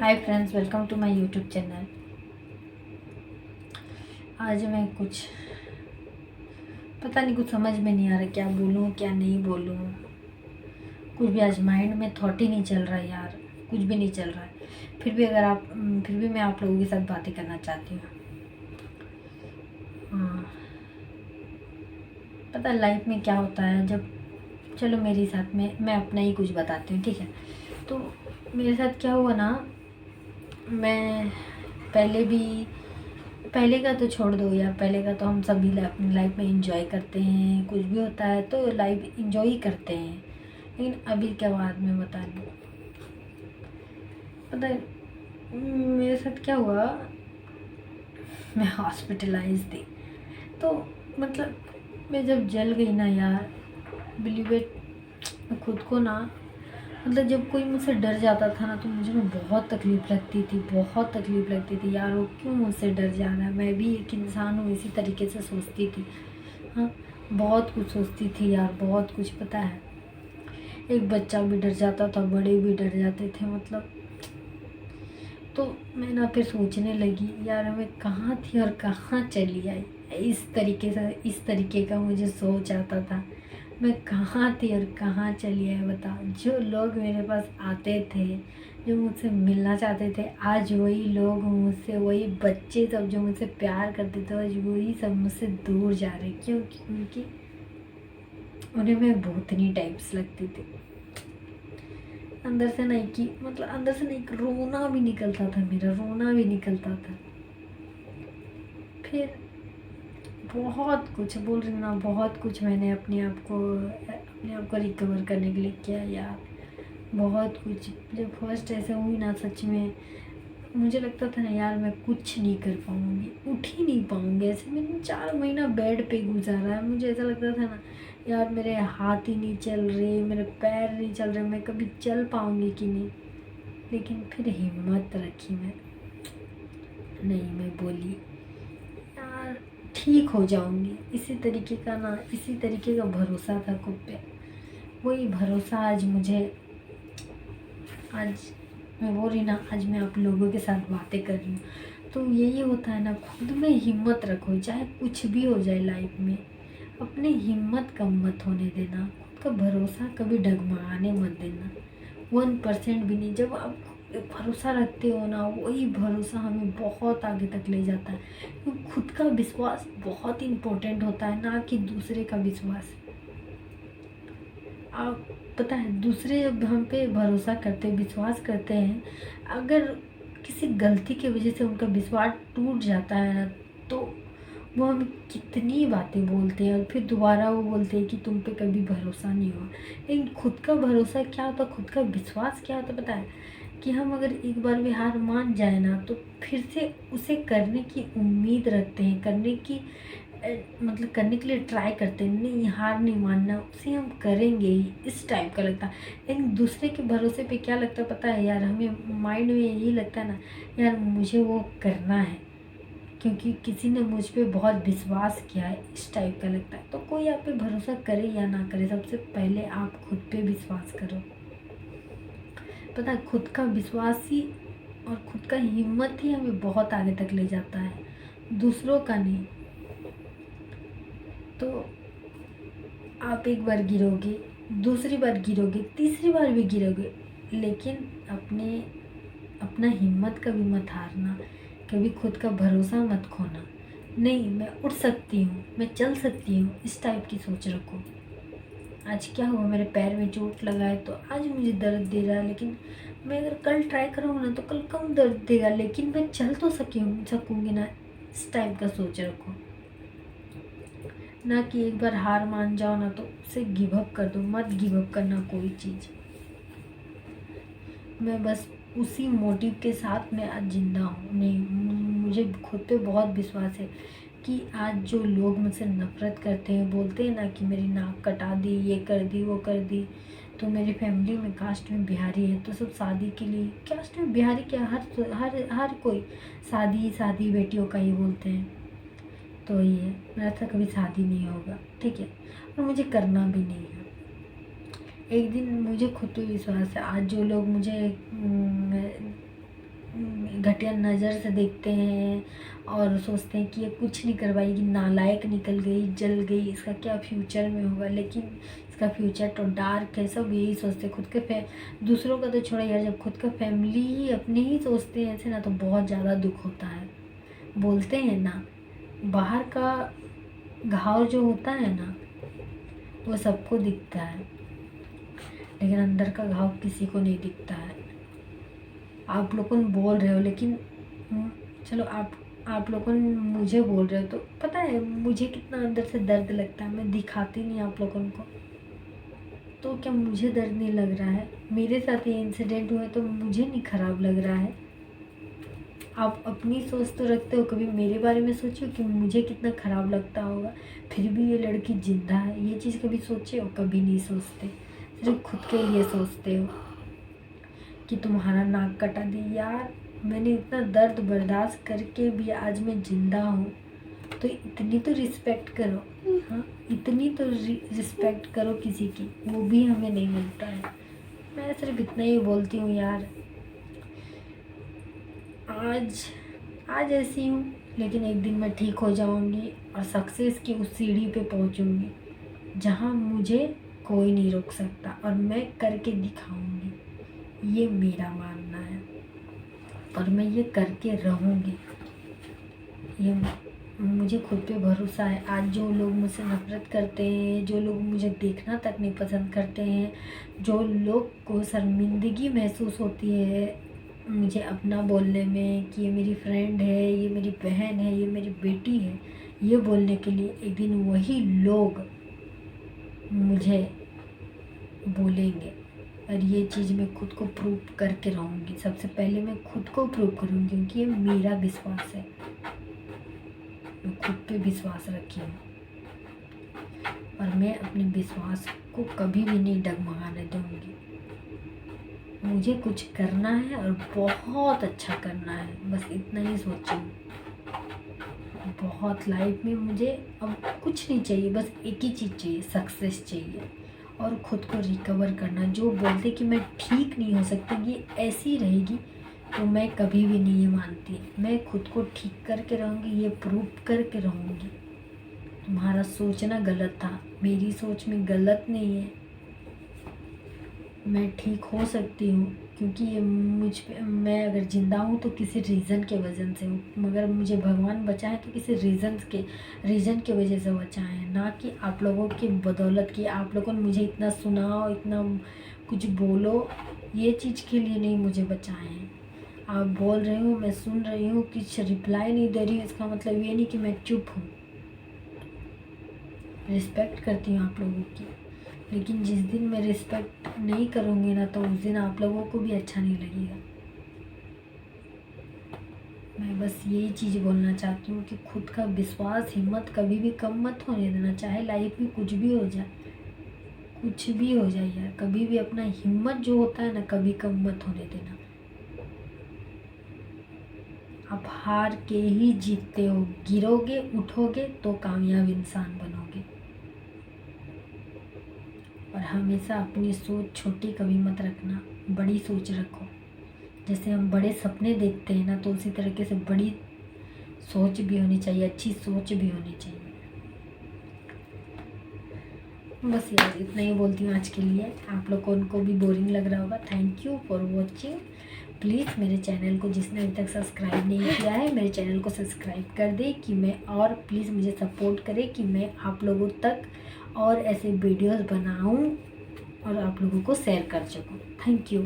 Hi friends, welcome to my YouTube channel. आज मैं कुछ पता नहीं, कुछ समझ में नहीं आ रहा क्या बोलूँ क्या नहीं बोलूँ। कुछ भी आज माइंड में थॉट ही नहीं चल रहा है यार, कुछ भी नहीं चल रहा है। फिर भी मैं आप लोगों के साथ बातें करना चाहती हूँ। हाँ, पता है लाइफ में क्या होता है जब, चलो मेरे साथ में मैं अपना ही कुछ बताती हूँ, ठीक है। तो मेरे साथ क्या हुआ ना, मैं पहले का तो छोड़ दो यार। पहले का तो हम सभी अपनी लाइफ में एंजॉय करते हैं, कुछ भी होता है तो लाइफ एंजॉय ही करते हैं। लेकिन अभी क्या बाद में बता दूँ, पता है मेरे साथ क्या हुआ। मैं हॉस्पिटलाइज थी, तो मतलब मैं जब जल गई ना यार, बिलीव इट, मैं खुद को ना, मतलब जब कोई मुझसे डर जाता था ना तो मुझे ना बहुत तकलीफ़ लगती थी, बहुत तकलीफ़ लगती थी यार। वो क्यों मुझसे डर जा रहा है, मैं भी एक इंसान हूँ, इसी तरीके से सोचती थी। हाँ, बहुत कुछ सोचती थी यार, बहुत कुछ। पता है एक बच्चा भी डर जाता था, बड़े भी डर जाते थे, मतलब। तो मैं ना फिर सोचने लगी यार, मैं कहाँ थी और कहाँ चली आई। इस तरीके का मुझे सोच आता था। मैं कहाँ थी और कहाँ चली आई, बता। जो लोग मेरे पास आते थे, जो मुझसे मिलना चाहते थे, आज वही लोग मुझसे, वही बच्चे सब जो मुझसे प्यार करते थे, आज वही सब मुझसे दूर जा रहे। क्यों? क्योंकि उन्हें मैं भूतनी टाइप्स लगती थी। अंदर से नहीं, कि मतलब अंदर से नहीं, रोना भी निकलता था, मेरा रोना भी निकलता था। फिर बहुत कुछ बोल रही हूँ ना, बहुत कुछ मैंने अपने आप को रिकवर करने के लिए किया यार, बहुत कुछ। जब फर्स्ट ऐसे हुई ना, सच में मुझे लगता था ना यार, मैं कुछ नहीं कर पाऊँगी, उठ ही नहीं पाऊँगी। ऐसे मैंने 4 महीना बेड पे गुजारा है। मुझे ऐसा लगता था ना यार, मेरे हाथ ही नहीं चल रहे, मेरे पैर नहीं चल रहे, मैं कभी चल पाऊँगी कि नहीं। लेकिन फिर हिम्मत रखी मैं, नहीं, मैं बोली यार ठीक हो जाऊँगी। इसी तरीके का भरोसा था खुद पे। वही भरोसा आज मैं बोल रही ना, आज मैं आप लोगों के साथ बातें कर रही हूँ। तो यही होता है ना, खुद में हिम्मत रखो, चाहे कुछ भी हो जाए लाइफ में। अपनी हिम्मत कम मत होने देना, खुद का भरोसा कभी डगमगाने मत देना, 1% भी नहीं। जब आप भरोसा रखते हो ना, वही भरोसा हमें बहुत आगे तक ले जाता है। क्योंकि खुद का विश्वास बहुत इम्पोर्टेंट होता है, ना कि दूसरे का विश्वास। आप, पता है दूसरे जब हम पे भरोसा करते, विश्वास करते हैं, अगर किसी गलती की वजह से उनका विश्वास टूट जाता है ना, तो वो हमें कितनी बातें बोलते हैं और फिर दोबारा वो बोलते हैं कि तुम पे कभी भरोसा नहीं हुआ। लेकिन खुद का भरोसा क्या होता, खुद का विश्वास क्या होता, पता है कि हम अगर एक बार भी हार मान जाए ना, तो फिर से उसे करने की उम्मीद रखते हैं, मतलब करने के लिए ट्राई करते हैं। नहीं, हार नहीं मानना, उसे हम करेंगे ही, इस टाइप का लगता है। लेकिन दूसरे के भरोसे पे क्या लगता है पता है यार, हमें माइंड में यही लगता है ना यार, मुझे वो करना है क्योंकि किसी ने मुझ पे बहुत विश्वास किया है, इस टाइप का लगता है। तो कोई आप पे भरोसा करे या ना करे, सबसे पहले आप खुद पे विश्वास करो। पता है खुद का विश्वास ही और खुद का हिम्मत ही हमें बहुत आगे तक ले जाता है, दूसरों का नहीं। तो आप एक बार गिरोगे, दूसरी बार गिरोगे, तीसरी बार भी गिरोगे, लेकिन अपना हिम्मत कभी मत हारना, कभी खुद का भरोसा मत खोना। नहीं, मैं उठ सकती हूँ, मैं चल सकती हूँ, इस टाइप की सोच रखो। आज क्या हुआ, मेरे पैर में चोट लगा है तो आज मुझे दर्द दे रहा है, लेकिन मैं अगर कल ट्राई करूँगा ना तो कल कम दर्द देगा, लेकिन मैं चल तो सकूँगी ना, इस टाइप का सोच रखो। ना कि एक बार हार मान जाओ ना तो उसे गिव अप कर दो, मत गिव अप करना कोई चीज़। मैं बस उसी मोटिव के साथ मैं आज जिंदा हूँ। नहीं, मुझे खुद पे बहुत विश्वास है कि आज जो लोग मुझसे नफ़रत करते हैं, बोलते हैं ना कि मेरी नाक कटा दी, ये कर दी, वो कर दी। तो मेरी फैमिली में कास्ट में बिहारी है, तो सब शादी के लिए, कास्ट में बिहारी क्या, हर कोई शादी शादी बेटियों का ही बोलते हैं। तो ये है, मेरा तो कभी शादी नहीं होगा, ठीक है, और मुझे करना भी नहीं है। एक दिन मुझे खुद पे विश्वास है, आज जो लोग मुझे घटिया नज़र से देखते हैं और सोचते हैं कि ये कुछ नहीं कर पाएगी, नालायक निकल गई, जल गई, इसका क्या फ्यूचर में होगा। लेकिन इसका फ्यूचर तो डार्क है। सब यही सोचते हैं। खुद के दूसरों का तो छोड़ा यार, जब खुद का फैमिली ही अपने ही सोचते हैं ऐसे ना, तो बहुत ज़्यादा दुख होता है। बोलते हैं ना, बाहर का घाव जो होता है ना वो सबको दिखता है, लेकिन अंदर का घाव किसी को नहीं दिखता है। आप लोगों बोल रहे हो, लेकिन चलो आप लोगों मुझे बोल रहे हो तो पता है मुझे कितना अंदर से दर्द लगता है। मैं दिखाती नहीं आप लोगों को, तो क्या मुझे दर्द नहीं लग रहा है? मेरे साथ ये इंसिडेंट हुआ है तो मुझे नहीं ख़राब लग रहा है? आप अपनी सोच तो रखते हो, कभी मेरे बारे में सोचिए कि मुझे कितना ख़राब लगता होगा, फिर भी ये लड़की जिंदा है। ये चीज़ कभी सोचे हो? कभी नहीं सोचते, सिर्फ खुद के लिए सोचते हो कि तुम्हारा नाक कटा दी। यार मैंने इतना दर्द बर्दाश्त करके भी आज मैं जिंदा हूँ, तो इतनी तो रिस्पेक्ट करो। हाँ, इतनी तो रिस्पेक्ट करो किसी की, वो भी हमें नहीं मिलता है। मैं सिर्फ इतना ही बोलती हूँ यार, आज ऐसी हूँ, लेकिन एक दिन मैं ठीक हो जाऊँगी और सक्सेस की उस सीढ़ी पे पहुँचूँगी जहाँ मुझे कोई नहीं रोक सकता, और मैं करके दिखाऊँगी। ये मेरा मानना है और मैं ये करके रहूँगी। ये मुझे खुद पे भरोसा है। आज जो लोग मुझसे नफ़रत करते हैं, जो लोग मुझे देखना तक नहीं पसंद करते हैं, जो लोग को शर्मिंदगी महसूस होती है मुझे अपना बोलने में कि ये मेरी फ्रेंड है, ये मेरी बहन है, ये मेरी बेटी है, ये बोलने के लिए एक दिन वही लोग मुझे बोलेंगे। और ये चीज़ मैं खुद को प्रूव करके रहूँगी। सबसे पहले मैं खुद को प्रूव करूँगी, क्योंकि ये मेरा विश्वास है। मैं खुद पे विश्वास रखी हूँ और मैं अपने विश्वास को कभी भी नहीं डगमगाने दूँगी। मुझे कुछ करना है और बहुत अच्छा करना है, बस इतना ही सोची हूँ। बहुत लाइफ में मुझे अब कुछ नहीं चाहिए, बस एक ही चीज़ चाहिए, सक्सेस चाहिए और ख़ुद को रिकवर करना। जो बोलते कि मैं ठीक नहीं हो सकती, ये ऐसी रहेगी, तो मैं कभी भी नहीं ये मानती। मैं खुद को ठीक करके रहूँगी, ये प्रूव करके रहूँगी। तुम्हारा सोचना गलत था, मेरी सोच में गलत नहीं है। मैं ठीक हो सकती हूँ, क्योंकि ये मैं अगर ज़िंदा हूँ तो किसी रीज़न के वजह से हूँ, मगर मुझे भगवान बचाए तो किसी रीज़न के वजह से बचाए हैं, ना कि आप लोगों की बदौलत की। आप लोगों ने मुझे इतना सुनाओ, इतना कुछ बोलो, ये चीज़ के लिए नहीं मुझे बचाए हैं। आप बोल रहे हो, मैं सुन रही हूँ, कुछ रिप्लाई नहीं दे रही हूँ, इसका मतलब ये नहीं कि मैं चुप हूँ। रिस्पेक्ट करती हूँ आप लोगों की, लेकिन जिस दिन मैं रिस्पेक्ट नहीं करूँगी ना, तो उस दिन आप लोगों को भी अच्छा नहीं लगेगा। मैं बस यही चीज़ बोलना चाहती हूँ कि खुद का विश्वास, हिम्मत कभी भी कम मत होने देना। चाहे लाइफ में कुछ भी हो जाए, कुछ भी हो जाए यार, कभी भी अपना हिम्मत जो होता है ना, कभी कम मत होने देना। आप हार के ही जीतते हो, गिरोगे उठोगे तो कामयाब इंसान बनोगे। और हमेशा अपनी सोच छोटी कभी मत रखना, बड़ी सोच रखो। जैसे हम बड़े सपने देखते हैं ना, तो उसी तरीके से बड़ी सोच भी होनी चाहिए, अच्छी सोच भी होनी चाहिए। बस यार इतना ही बोलती हूँ आज के लिए। आप लोगों को भी बोरिंग लग रहा होगा। Thank you for watching. Please मेरे चैनल को जिसने अभी तक सब्सक्राइब नहीं किया है, मेरे चैनल को सब्सक्राइब कर दे कि मैं, और प्लीज़ मुझे सपोर्ट करें कि मैं आप लोगों तक और ऐसे वीडियोस बनाऊं और आप लोगों को शेयर कर सकूं। Thank you.